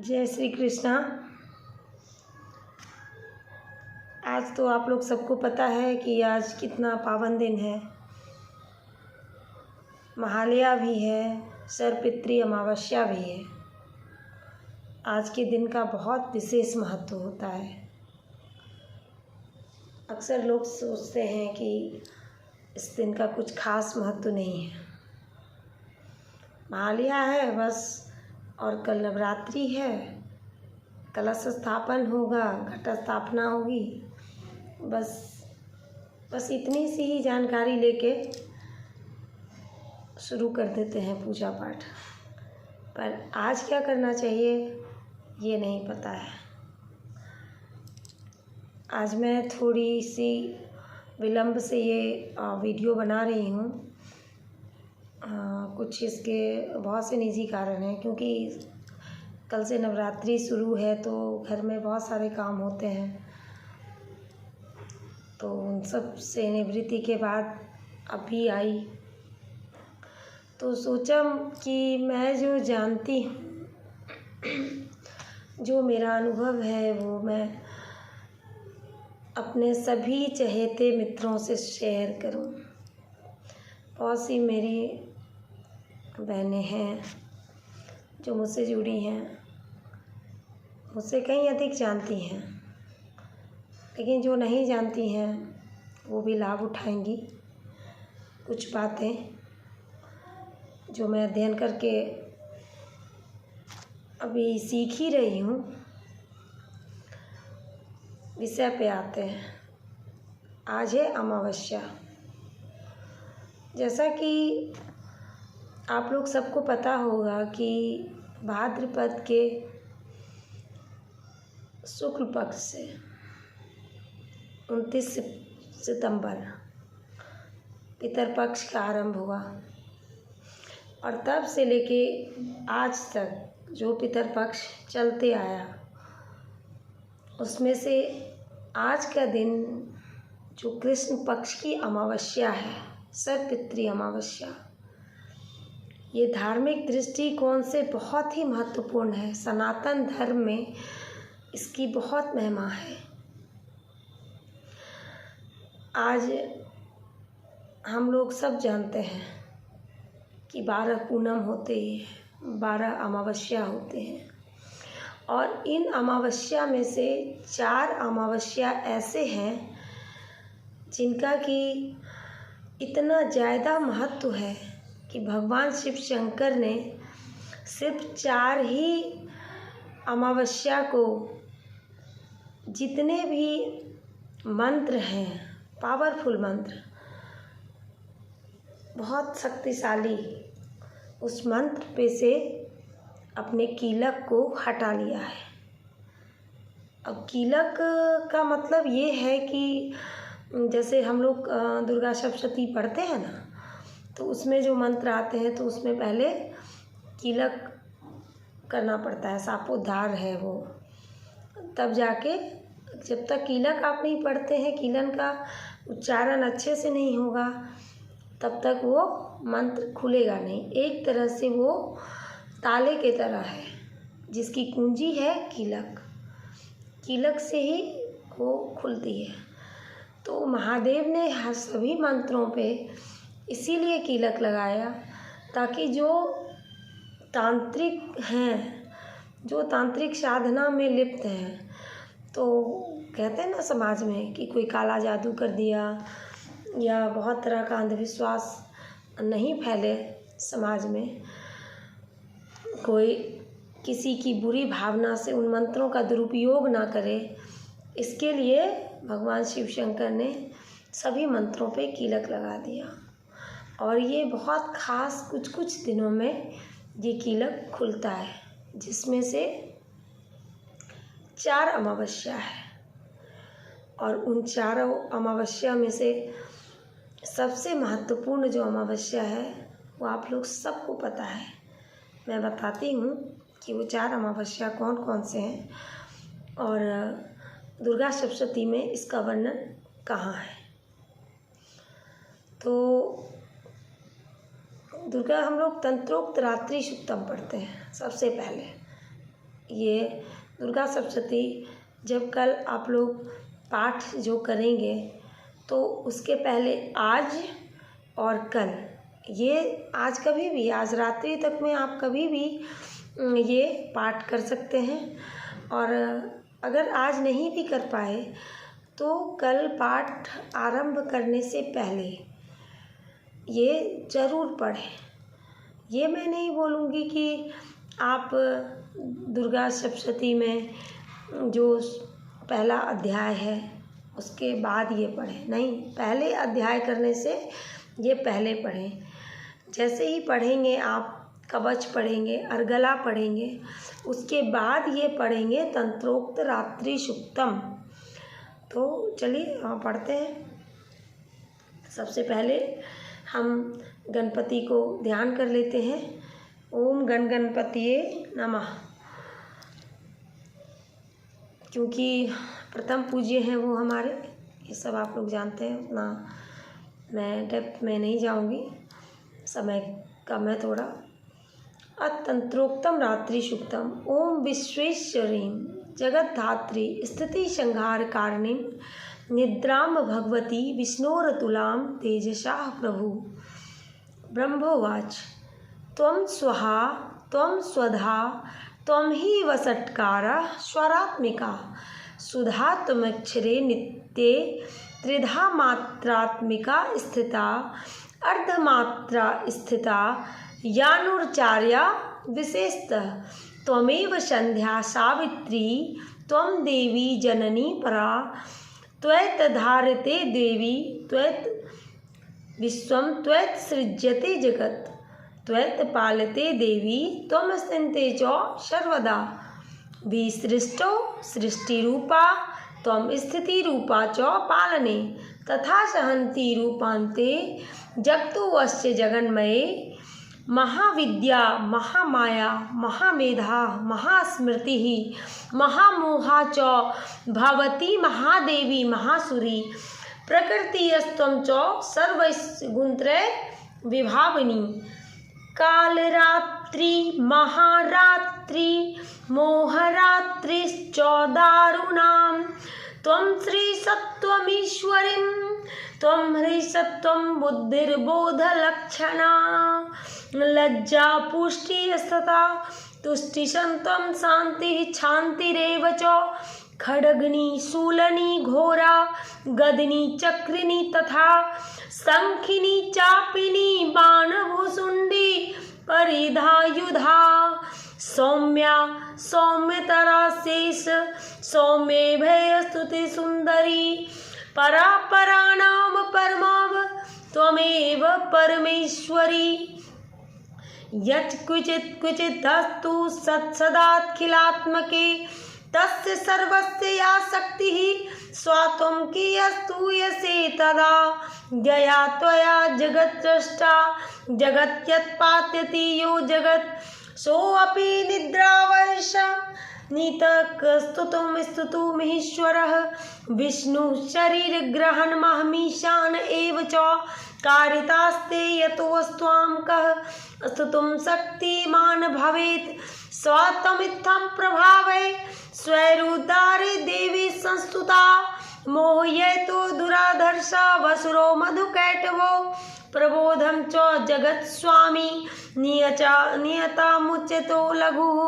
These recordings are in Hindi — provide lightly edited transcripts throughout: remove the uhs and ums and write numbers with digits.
जय श्री कृष्णा। आज तो आप लोग सबको पता है कि आज कितना पावन दिन है। महालया भी है, सर्वपितृ अमावस्या भी है। आज के दिन का बहुत विशेष महत्व होता है। अक्सर लोग सोचते हैं कि इस दिन का कुछ खास महत्व नहीं है। महालया है बस, और कल नवरात्रि है, कलश स्थापन होगा, घट स्थापना होगी। बस इतनी सी ही जानकारी लेके शुरू कर देते हैं पूजा पाठ। पर आज क्या करना चाहिए ये नहीं पता है। आज मैं थोड़ी सी विलंब से ये वीडियो बना रही हूँ। कुछ इसके बहुत से निजी कारण हैं, क्योंकि कल से नवरात्रि शुरू है तो घर में बहुत सारे काम होते हैं। तो उन सब से निवृत्ति के बाद अभी आई तो सोचा कि मैं जो जानती हूँ, जो मेरा अनुभव है, वो मैं अपने सभी चहेते मित्रों से शेयर करूँ। बहुत सी मेरी बहनें हैं जो मुझसे जुड़ी हैं, मुझसे कहीं अधिक जानती हैं, लेकिन जो नहीं जानती हैं वो भी लाभ उठाएंगी। कुछ बातें जो मैं अध्ययन करके अभी सीख ही रही हूँ, विषय पे आते हैं। आज है अमावस्या। जैसा कि आप लोग सबको पता होगा कि भाद्रपद के शुक्ल पक्ष से 29 सितंबर पितरपक्ष का आरंभ हुआ, और तब से लेके आज तक जो पितरपक्ष चलते आया, उसमें से आज का दिन जो कृष्ण पक्ष की अमावस्या है, सर्वपितृ अमावस्या, ये धार्मिक दृष्टिकोण से बहुत ही महत्वपूर्ण है। सनातन धर्म में इसकी बहुत महिमा है। आज हम लोग सब जानते हैं कि 12 पूनम होते हैं, 12 अमावस्या होते हैं, और इन अमावस्या में से 4 अमावस्या ऐसे हैं जिनका कि इतना ज़्यादा महत्व है कि भगवान शिव शंकर ने सिर्फ 4 ही अमावस्या को जितने भी मंत्र हैं, पावरफुल मंत्र, बहुत शक्तिशाली, उस मंत्र पे से अपने कीलक को हटा लिया है। अब कीलक का मतलब ये है कि जैसे हम लोग दुर्गा सप्तशती पढ़ते हैं ना, तो उसमें जो मंत्र आते हैं तो उसमें पहले कीलक करना पड़ता है, शापोद्धार है वो। तब जाके, जब तक कीलक आप नहीं पढ़ते हैं, कीलन का उच्चारण अच्छे से नहीं होगा, तब तक वो मंत्र खुलेगा नहीं। एक तरह से वो ताले के तरह है, जिसकी कुंजी है कीलक, कीलक से ही वो खुलती है। तो महादेव ने हर सभी मंत्रों पे इसीलिए कीलक लगाया, ताकि जो तांत्रिक हैं, जो तांत्रिक साधना में लिप्त हैं, तो कहते हैं ना समाज में कि कोई काला जादू कर दिया या बहुत तरह का अंधविश्वास नहीं फैले समाज में, कोई किसी की बुरी भावना से उन मंत्रों का दुरुपयोग ना करे, इसके लिए भगवान शिव शंकर ने सभी मंत्रों पे कीलक लगा दिया। और ये बहुत ख़ास कुछ दिनों में ये कीलक खुलता है, जिसमें से 4 अमावस्या है। और उन 4 अमावस्या में से सबसे महत्वपूर्ण जो अमावस्या है वो आप लोग सबको पता है। मैं बताती हूँ कि वो 4 अमावस्या कौन कौन से हैं, और दुर्गा सप्तशती में इसका वर्णन कहाँ है। तो दुर्गा हम लोग तंत्रोक्त रात्रि सुक्तम पढ़ते हैं सबसे पहले। ये दुर्गा सप्तशती जब कल आप लोग पाठ जो करेंगे तो उसके पहले आज और कल, ये आज कभी भी, आज रात्रि तक में आप कभी भी ये पाठ कर सकते हैं। और अगर आज नहीं भी कर पाए तो कल पाठ आरंभ करने से पहले ये ज़रूर पढ़ें। ये मैं नहीं बोलूँगी कि आप दुर्गा सप्तशती में जो पहला अध्याय है उसके बाद ये पढ़ें, नहीं, पहले अध्याय करने से ये पहले पढ़ें। जैसे ही पढ़ेंगे आप कवच पढ़ेंगे, अर्गला पढ़ेंगे, उसके बाद ये पढ़ेंगे तंत्रोक्त रात्रि सुक्तम। तो चलिए पढ़ते हैं। सबसे पहले हम गणपति को ध्यान कर लेते हैं। ओम गण गणपतिये नमः। क्योंकि प्रथम पूज्य हैं वो हमारे, ये सब आप लोग जानते हैं, उतना मैं डेप्थ में नहीं जाऊंगी, समय कम है थोड़ा। अतंत्रोक्तम रात्रि सुक्तम। ओम विश्वेश्वरीं जगद्धात्री स्थिति संहार कारिणीं निद्राम भगवती विष्णोरतुलां तेजसा प्रभु। ब्रह्मोवाच त्वं स्वहा त्वं स्वधा त्वं हि वषट्कारः स्वरात्मिका सुधा त्वमक्षरे नित्ये त्रिधा मात्रात्मिका स्थिता अर्धमात्रा स्थिता यानुर्चार्या विशेषतः त्वमेव संध्या सावित्री त्वं देवी जननी परा त्वैत धारते देवी त्वैत विश्वं त्वैत सृज्यते जगत् त्वैत पालते देवी त्वं स्थिते च सर्वदा विसृष्टो सृष्टिरूपा त्वं स्थितिरूपा च पालने तथा सहन्ति रूपान्ते जगतुवस्य जगन्मये महाविद्या महामाया महामेधा महास्मृतिः महामोहा च भवती महादेवी महासुरी प्रकृतिस्त्वं च सर्वगुणत्रय विभावनी कालरात्रि महारात्रि मोहरात्रिश्च दारुणां त्वं श्रीसत्त्वमीश्वरीं त्वं ह्रीसत्त्वं बुद्धिर्बोधलक्षणा लज्जा पुष्टिस्तथा तुष्टिशन्त्वं शान्तिः क्षान्तिरेव च खड्गनी शूलनी घोरा गदनी चक्रिणी तथा शंखिनी चापिनी बाणभुसुंडी परिधायुधा सौम्या सौम्यतरा शेष सौम्ये भयस्तुति सुंदरी परापराणाम परमाव त्वमेव परमेश्वरी यत् क्वचित् क्वचिदस्तु सत्सदाखिलात्मके तस्य सर्वस्य या शक्तिः स्वात्वं कियस्तु यसे तदा जया त्वया जगत्सृष्टा जगत्यत्पात्यति यो जगत् सोऽपि निद्रावशः नीतः स्तुतुमीश्वरः विष्णुः शरीरग्रहणमहमीशान एव च कारितास्ते यतोस्त्वां कः स्तुतुं शक्तिमान् भवेत् स्वात्वमित्थं प्रभावै स्वैरुदारे देवी संस्तुता मोहयतो दुराधर्षा वसुरो मधुकैटवो प्रबोधं च जगत्स्वामी नियतामुच्यतो लघुः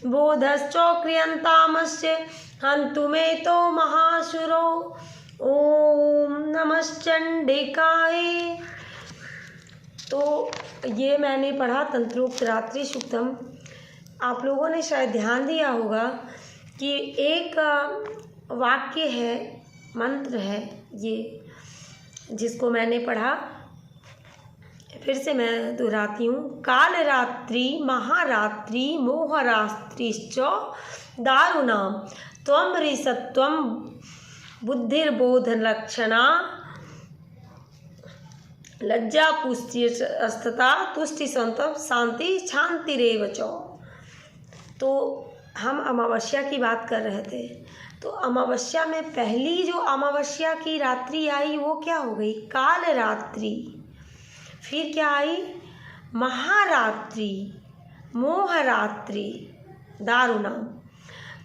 बोधश्च क्रियन्तामस्य हन्तु मे तो महासुरो। ओम नमश्चंडिकाय। तो ये मैंने पढ़ा तंत्रोक्त रात्रि सुक्तम। आप लोगों ने शायद ध्यान दिया होगा कि एक वाक्य है, मंत्र है ये, जिसको मैंने पढ़ा, फिर से मैं दोहराती हूँ। काल रात्रि महारात्रि मोहरात्रिश्च दारुणां त्वं ह्रीसत्त्वं बुद्धिर्बोधलक्षणा लज्जा पुष्टिस्तथा तुष्टिसंतम शांति क्षान्तिरेव च। तो हम अमावस्या की बात कर रहे थे, तो अमावस्या में पहली जो अमावस्या की रात्रि आई वो क्या हो गई? काल रात्रि। फिर क्या आई? महारात्रि, मोहरात्रि, दारुणाम।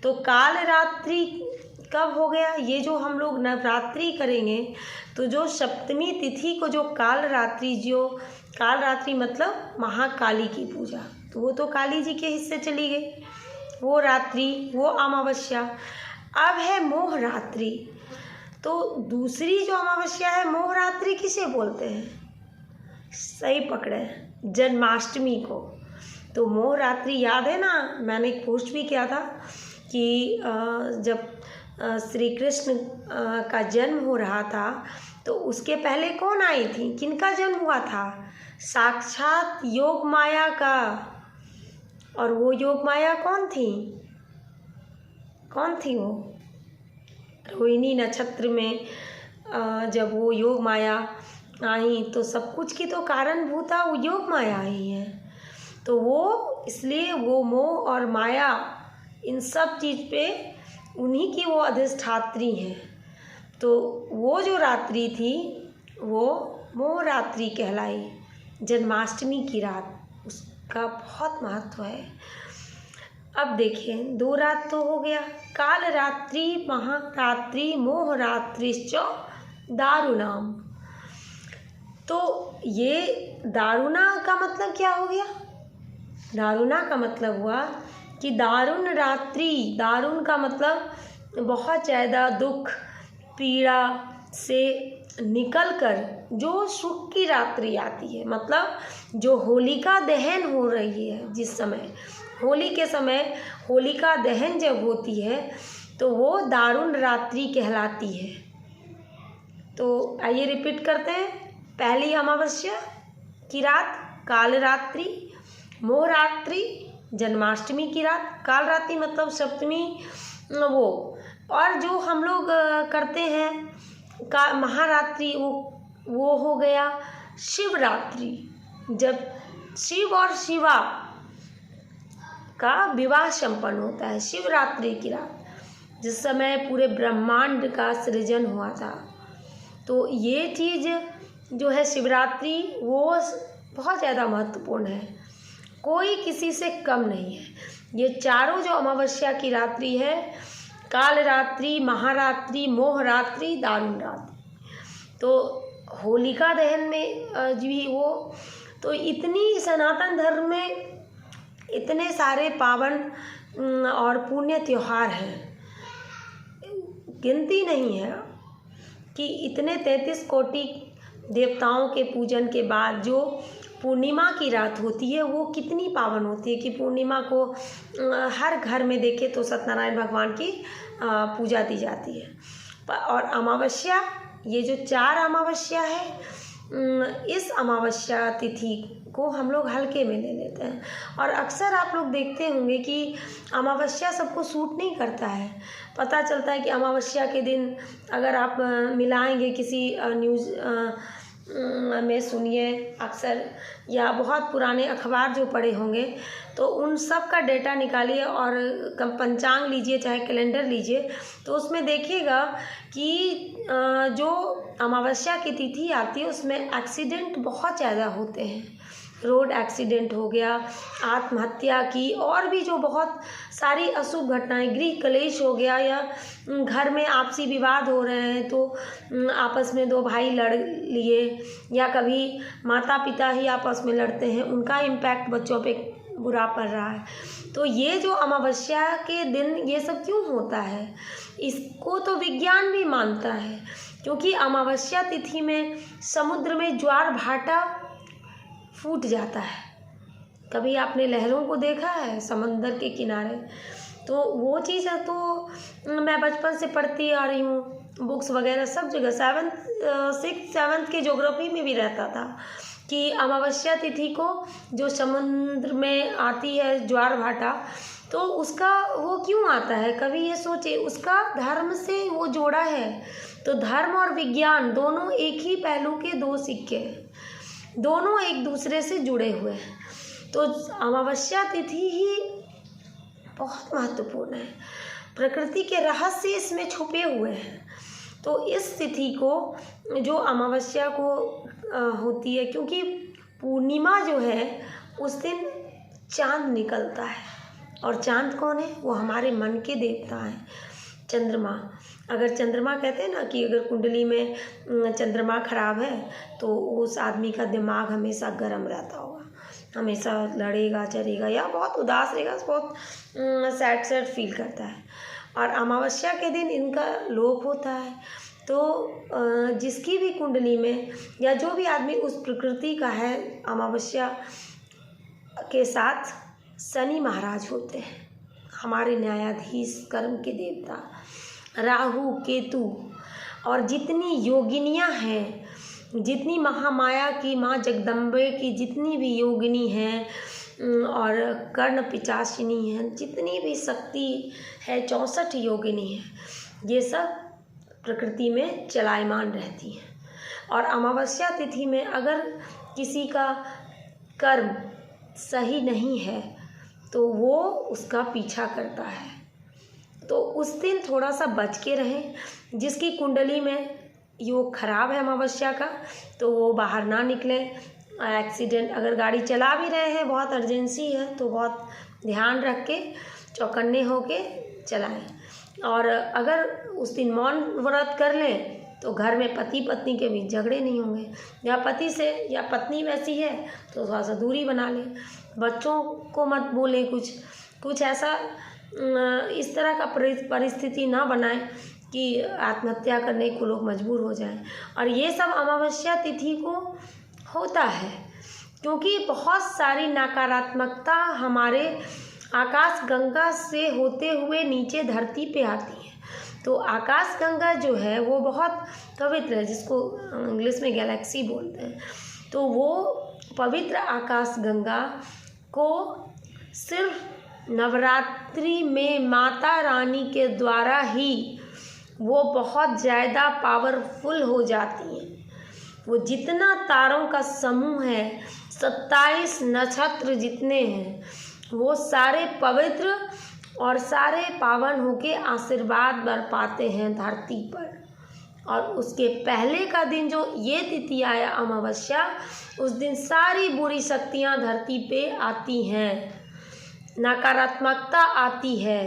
तो काल रात्रि कब हो गया? ये जो हम लोग नवरात्रि करेंगे तो जो सप्तमी तिथि को जो काल रात्रि मतलब महाकाली की पूजा, तो वो तो काली जी के हिस्से चली गई, वो रात्रि, वो अमावस्या। अब है मोह रात्रि। तो दूसरी जो अमावस्या है मोह रात्रि किसे बोलते हैं? सही पकड़े, जन्माष्टमी को। तो मोह रात्रि याद है ना, मैंने एक पोस्ट भी किया था कि जब श्री कृष्ण का जन्म हो रहा था तो उसके पहले कौन आई थी, किनका जन्म हुआ था? साक्षात योग माया का। और वो योग माया कौन थी? कौन थी वो? रोहिणी नक्षत्र में जब वो योग माया आई तो सब कुछ की तो कारणभूता वो योग माया ही है। तो वो इसलिए वो मोह और माया इन सब चीज़ पे उन्हीं की वो अधिष्ठात्री हैं। तो वो जो रात्रि थी वो मोह रात्रि कहलाई, जन्माष्टमी की रात, उसका बहुत महत्व है। अब देखिए, 2 रात तो हो गया, काल रात्रि, महारात्रि, मोह रात्रिश्च दारुणाम। तो ये दारुणा का मतलब क्या हो गया? दारुणा का मतलब हुआ कि दारुण रात्रि, दारुण का मतलब बहुत ज़्यादा दुख पीड़ा से निकलकर जो सुख की रात्रि आती है, मतलब जो होलिका दहन हो रही है, जिस समय होली के समय होलिका दहन जब होती है तो वो दारुण रात्रि कहलाती है। तो आइए रिपीट करते हैं। पहली अमावस्या की रात काल रात्रि, मोह रात्रि जन्माष्टमी की रात, काल रात्रि मतलब सप्तमी वो, और जो हम लोग करते हैं का महारात्रि वो हो गया शिवरात्रि, जब शिव और शिवा का विवाह संपन्न होता है। शिवरात्रि की रात जिस समय पूरे ब्रह्मांड का सृजन हुआ था। तो ये चीज़ जो है शिवरात्रि वो बहुत ज़्यादा महत्वपूर्ण है, कोई किसी से कम नहीं है। ये चारों जो अमावस्या की रात्रि है, काल रात्रि, महारात्रि, मोह रात्रि, दारुण रात्रि, तो होलिका दहन में भी वो, तो इतनी सनातन धर्म में इतने सारे पावन और पुण्य त्योहार हैं, गिनती नहीं है कि इतने 33 कोटि देवताओं के पूजन के बाद जो पूर्णिमा की रात होती है वो कितनी पावन होती है कि पूर्णिमा को हर घर में देखे तो सत्यनारायण भगवान की पूजा दी जाती है। और अमावस्या, ये जो 4 अमावस्या है, इस अमावस्या तिथि को हम लोग हल्के में ले लेते हैं। और अक्सर आप लोग देखते होंगे कि अमावस्या सबको सूट नहीं करता है। पता चलता है कि अमावस्या के दिन अगर आप मिलाएंगे किसी न्यूज़ में सुनिए अक्सर, या बहुत पुराने अखबार जो पढ़े होंगे तो उन सब का डेटा निकालिए और पंचांग लीजिए चाहे कैलेंडर लीजिए, तो उसमें देखिएगा कि जो अमावस्या की तिथि आती है उसमें एक्सीडेंट बहुत ज़्यादा होते हैं। रोड एक्सीडेंट हो गया, आत्महत्या की, और भी जो बहुत सारी अशुभ घटनाएं, गृह कलेश हो गया, या घर में आपसी विवाद हो रहे हैं तो आपस में 2 भाई लड़ लिए, या कभी माता पिता ही आपस में लड़ते हैं, उनका इम्पैक्ट बच्चों पे बुरा पड़ रहा है। तो ये जो अमावस्या के दिन ये सब क्यों होता है, इसको तो विज्ञान भी मानता है, क्योंकि अमावस्या तिथि में समुद्र में ज्वार भाटा फूट जाता है। कभी आपने लहरों को देखा है समंदर के किनारे? तो वो चीज़ है, तो मैं बचपन से पढ़ती आ रही हूँ, बुक्स वगैरह सब जगह 6th 7th के ज्योग्राफी में भी रहता था कि अमावस्या तिथि को जो समुद्र में आती है ज्वार भाटा, तो उसका वो क्यों आता है, कभी ये सोचे, उसका धर्म से वो जोड़ा है। तो धर्म और विज्ञान दोनों एक ही पहलू के 2 सिक्के हैं, दोनों एक दूसरे से जुड़े हुए हैं। तो अमावस्या तिथि ही बहुत महत्वपूर्ण है, प्रकृति के रहस्य इसमें छुपे हुए हैं। तो इस तिथि को जो अमावस्या को होती है, क्योंकि पूर्णिमा जो है उस दिन चांद निकलता है, और चाँद कौन है? वो हमारे मन के देवता हैं। चंद्रमा, अगर चंद्रमा कहते हैं ना कि अगर कुंडली में चंद्रमा खराब है तो उस आदमी का दिमाग हमेशा गर्म रहता होगा, हमेशा लड़ेगा चलेगा या बहुत उदास रहेगा, बहुत सैड सैड फील करता है। और अमावस्या के दिन इनका लोप होता है। तो जिसकी भी कुंडली में या जो भी आदमी उस प्रकृति का है, अमावस्या के साथ शनि महाराज होते हैं, हमारे न्यायाधीश, कर्म के देवता, राहु केतु, और जितनी योगिनियाँ हैं, जितनी महामाया की, माँ जगदम्बे की जितनी भी योगिनी हैं और कर्ण पिचासिनी हैं, जितनी भी शक्ति है, 64 योगिनी हैं, ये सब प्रकृति में चलायमान रहती हैं। और अमावस्या तिथि में अगर किसी का कर्म सही नहीं है तो वो उसका पीछा करता है। तो उस दिन थोड़ा सा बच के रहें। जिसकी कुंडली में योग खराब है अमावस्या का, तो वो बाहर ना निकलें। एक्सीडेंट, अगर गाड़ी चला भी रहे हैं, बहुत अर्जेंसी है तो बहुत ध्यान रख के चौकन्ने होके चलाएं। और अगर उस दिन मौन व्रत कर लें तो घर में पति पत्नी के बीच झगड़े नहीं होंगे, या पति से या पत्नी वैसी है तो थोड़ा सा दूरी बना लें। बच्चों को मत बोलें, कुछ ऐसा इस तरह का परिस्थिति ना बनाएं कि आत्महत्या करने को लोग मजबूर हो जाएं। और ये सब अमावस्या तिथि को होता है क्योंकि बहुत सारी नकारात्मकता हमारे आकाश गंगा से होते हुए नीचे धरती पे आती है। तो आकाश गंगा जो है वो बहुत पवित्र है, जिसको इंग्लिश में गैलेक्सी बोलते हैं। तो वो पवित्र आकाश गंगा को सिर्फ नवरात्रि में माता रानी के द्वारा ही वो बहुत ज़्यादा पावरफुल हो जाती हैं। वो जितना तारों का समूह है, 27 नक्षत्र जितने हैं, वो सारे पवित्र और सारे पावन होके आशीर्वाद बरपाते हैं धरती पर। और उसके पहले का दिन जो ये तिथि आया अमावस्या, उस दिन सारी बुरी शक्तियाँ धरती पे आती हैं, नकारात्मकता आती है।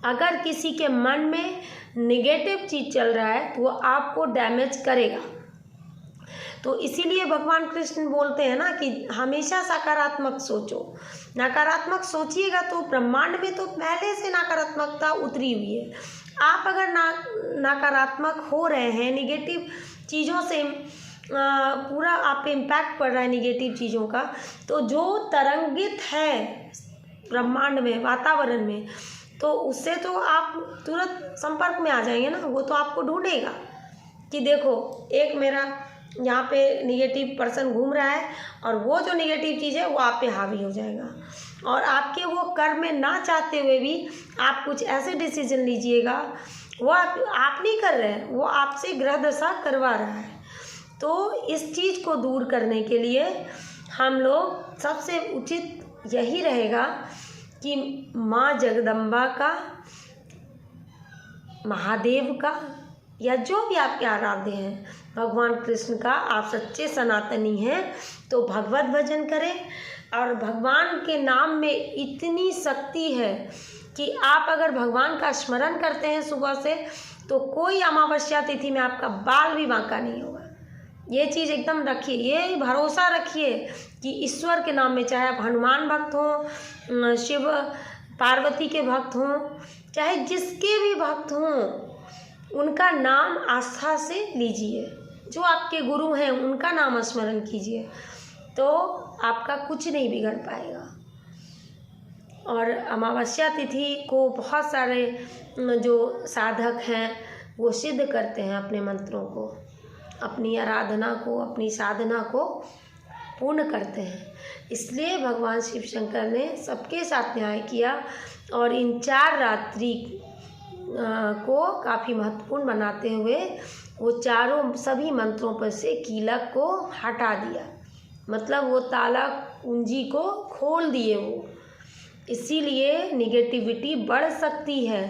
अगर किसी के मन में नेगेटिव चीज़ चल रहा है तो वो आपको डैमेज करेगा। तो इसीलिए भगवान कृष्ण बोलते हैं ना कि हमेशा सकारात्मक सोचो। नकारात्मक सोचिएगा तो ब्रह्मांड में तो पहले से नकारात्मकता उतरी हुई है। आप अगर नकारात्मक हो रहे हैं, नेगेटिव चीज़ों से पूरा आप पे इम्पैक्ट पड़ रहा है नेगेटिव चीज़ों का, तो जो तरंगित है ब्रह्मांड में, वातावरण में, तो उससे तो आप तुरंत संपर्क में आ जाएंगे ना। वो तो आपको ढूंढेगा कि देखो एक मेरा यहाँ पे नेगेटिव पर्सन घूम रहा है, और वो जो नेगेटिव चीज़ है वो आप पे हावी हो जाएगा। और आपके वो कर्म में ना चाहते हुए भी आप कुछ ऐसे डिसीजन लीजिएगा, वो आप नहीं कर रहे हैं, वो आपसे ग्रह दशा करवा रहा है। तो इस चीज़ को दूर करने के लिए हम लोग सबसे उचित यही रहेगा कि माँ जगदम्बा का, महादेव का, या जो भी आपके आराध्य हैं, भगवान कृष्ण का, आप सच्चे सनातनी हैं तो भगवत भजन करें। और भगवान के नाम में इतनी शक्ति है कि आप अगर भगवान का स्मरण करते हैं सुबह से, तो कोई अमावस्या तिथि में आपका बाल भी बांका नहीं होगा। ये चीज़ एकदम रखिए, ये भरोसा रखिए कि ईश्वर के नाम में, चाहे आप हनुमान भक्त हों, शिव पार्वती के भक्त हों, चाहे जिसके भी भक्त हों, उनका नाम आस्था से लीजिए। जो आपके गुरु हैं उनका नाम स्मरण कीजिए, तो आपका कुछ नहीं बिगड़ पाएगा। और अमावस्या तिथि को बहुत सारे जो साधक हैं वो सिद्ध करते हैं अपने मंत्रों को, अपनी आराधना को, अपनी साधना को पूर्ण करते हैं। इसलिए भगवान शिव शंकर ने सबके साथ न्याय किया और इन 4 रात्रि को काफ़ी महत्वपूर्ण बनाते हुए वो चारों सभी मंत्रों पर से कीलक को हटा दिया, मतलब वो ताला कुंजी को खोल दिए। वो इसीलिए निगेटिविटी बढ़ सकती है।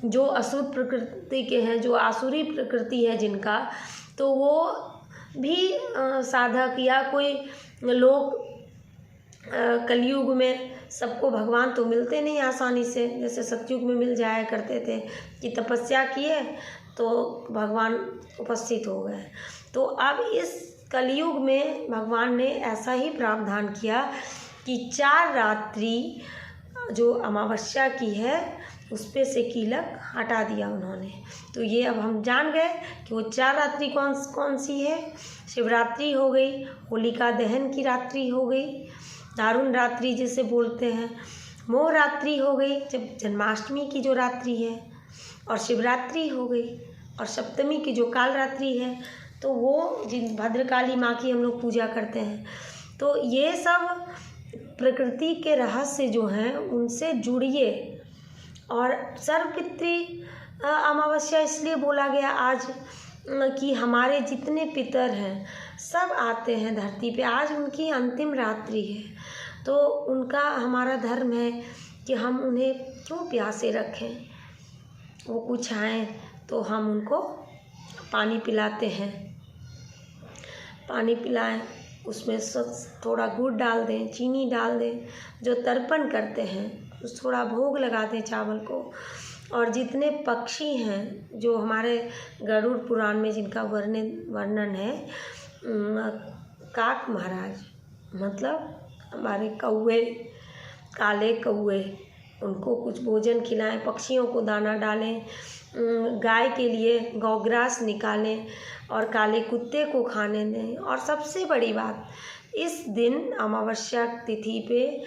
जो असुर प्रकृति के हैं, जो आसुरी प्रकृति है जिनका, तो वो भी साधक या कोई लोग कलयुग में सबको भगवान तो मिलते नहीं आसानी से, जैसे सतयुग में मिल जाया करते थे कि तपस्या किए तो भगवान उपस्थित हो गए। तो अब इस कलयुग में भगवान ने ऐसा ही प्रावधान किया कि 4 रात्रि जो अमावस्या की है उस पे से कीलक हटा दिया उन्होंने। तो ये अब हम जान गए कि वो 4 रात्रि कौन कौन सी है। शिवरात्रि हो गई, होलिका दहन की रात्रि हो गई, दारुण रात्रि जिसे बोलते हैं, मोह रात्रि हो गई जब जन्माष्टमी की जो रात्रि है, और शिवरात्रि हो गई, और सप्तमी की जो काल रात्रि है तो वो जिन भद्रकाली माँ की हम लोग पूजा करते हैं। तो ये सब प्रकृति के रहस्य जो हैं उनसे जुड़िए। और सर्वपितृ अमावस्या इसलिए बोला गया आज कि हमारे जितने पितर हैं सब आते हैं धरती पे, आज उनकी अंतिम रात्रि है। तो उनका हमारा धर्म है कि हम उन्हें क्यों प्यासे रखें, वो कुछ आएँ तो हम उनको पानी पिलाते हैं, पानी पिलाएं, उसमें थोड़ा गुड़ डाल दें, चीनी डाल दें, जो तर्पण करते हैं उस थोड़ा भोग लगा दें चावल को। और जितने पक्षी हैं जो हमारे गरुड़ पुराण में जिनका वर्णन है, काक महाराज मतलब हमारे कौवे, काले कौवे, उनको कुछ भोजन खिलाएं, पक्षियों को दाना डालें, गाय के लिए गौग्रास निकालें और काले कुत्ते को खाने दें। और सबसे बड़ी बात, इस दिन अमावस्या तिथि पे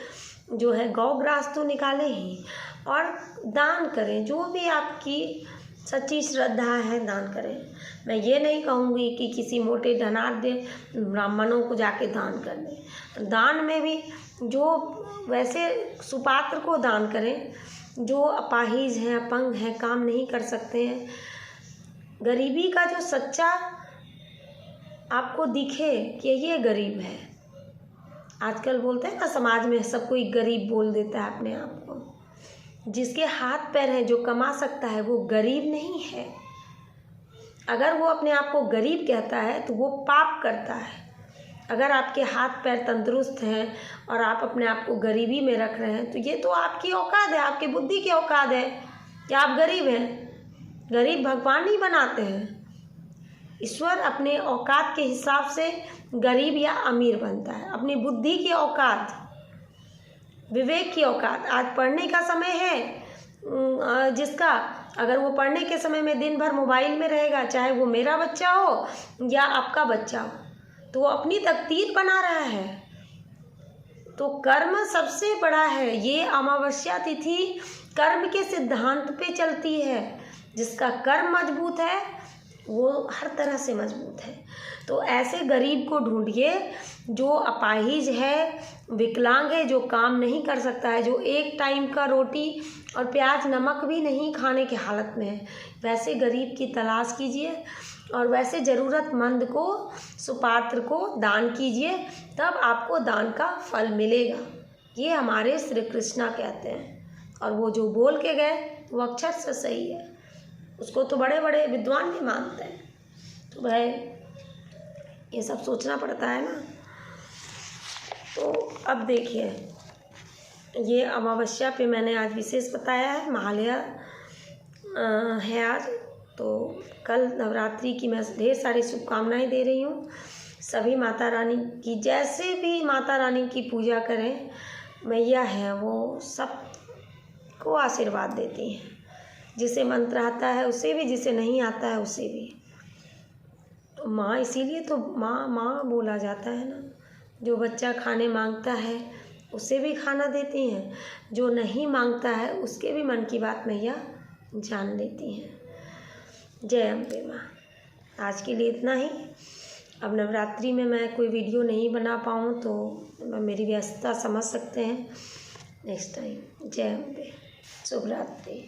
जो है गौग्रास तो निकालें ही, और दान करें, जो भी आपकी सच्ची श्रद्धा है दान करें। मैं ये नहीं कहूँगी कि किसी मोटे धनाढ्य ब्राह्मणों को जाके दान कर दें, दान में भी जो वैसे सुपात्र को दान करें, जो अपाहिज हैं, अपंग हैं, काम नहीं कर सकते हैं। गरीबी का जो सच्चा आपको दिखे कि ये गरीब है, आजकल बोलते हैं ना समाज में सब कोई गरीब बोल देता है अपने आप को। जिसके हाथ पैर हैं, जो कमा सकता है, वो गरीब नहीं है। अगर वो अपने आप को गरीब कहता है तो वो पाप करता है। अगर आपके हाथ पैर तंदुरुस्त हैं और आप अपने आप को गरीबी में रख रहे हैं तो ये तो आपकी औकात है, आपकी बुद्धि की औकात है कि आप गरीब हैं। गरीब भगवान नहीं बनाते हैं, ईश्वर अपने औकात के हिसाब से गरीब या अमीर बनता है, अपनी बुद्धि की औकात, विवेक की औकात। आज पढ़ने का समय है जिसका, अगर वो पढ़ने के समय में दिन भर मोबाइल में रहेगा, चाहे वो मेरा बच्चा हो या आपका बच्चा हो, तो वो अपनी तकदीर बना रहा है। तो कर्म सबसे बड़ा है। ये अमावस्या तिथि कर्म के सिद्धांत पे चलती है। जिसका कर्म मजबूत है वो हर तरह से मजबूत है। तो ऐसे गरीब को ढूंढिए जो अपाहिज है, विकलांग है, जो काम नहीं कर सकता है, जो एक टाइम का रोटी और प्याज नमक भी नहीं खाने की हालत में है। वैसे गरीब की तलाश कीजिए और वैसे ज़रूरतमंद को, सुपात्र को दान कीजिए, तब आपको दान का फल मिलेगा। ये हमारे श्री कृष्णा कहते हैं, और वो जो बोल के गए वो अक्षर से सही है। उसको तो बड़े बड़े विद्वान भी मानते हैं। तो भाई ये सब सोचना पड़ता है ना। तो अब देखिए, ये अमावस्या पे मैंने आज विशेष बताया है, महालया है आज। तो कल नवरात्रि की मैं ढेर सारी शुभकामनाएं दे रही हूँ। सभी माता रानी की, जैसे भी माता रानी की पूजा करें, मैया है वो सबको आशीर्वाद देती हैं। जिसे मंत्र आता है उसे भी, जिसे नहीं आता है उसे भी। तो माँ, इसीलिए तो माँ माँ बोला जाता है ना। जो बच्चा खाने मांगता है उसे भी खाना देती हैं, जो नहीं मांगता है उसके भी मन की बात मैया जान लेती हैं। जय अम्बे माँ। आज के लिए इतना ही। अब नवरात्रि में मैं कोई वीडियो नहीं बना पाऊँ तो मेरी व्यस्तता समझ सकते हैं। Next time. जय अम्बे। शुभ रात्रि।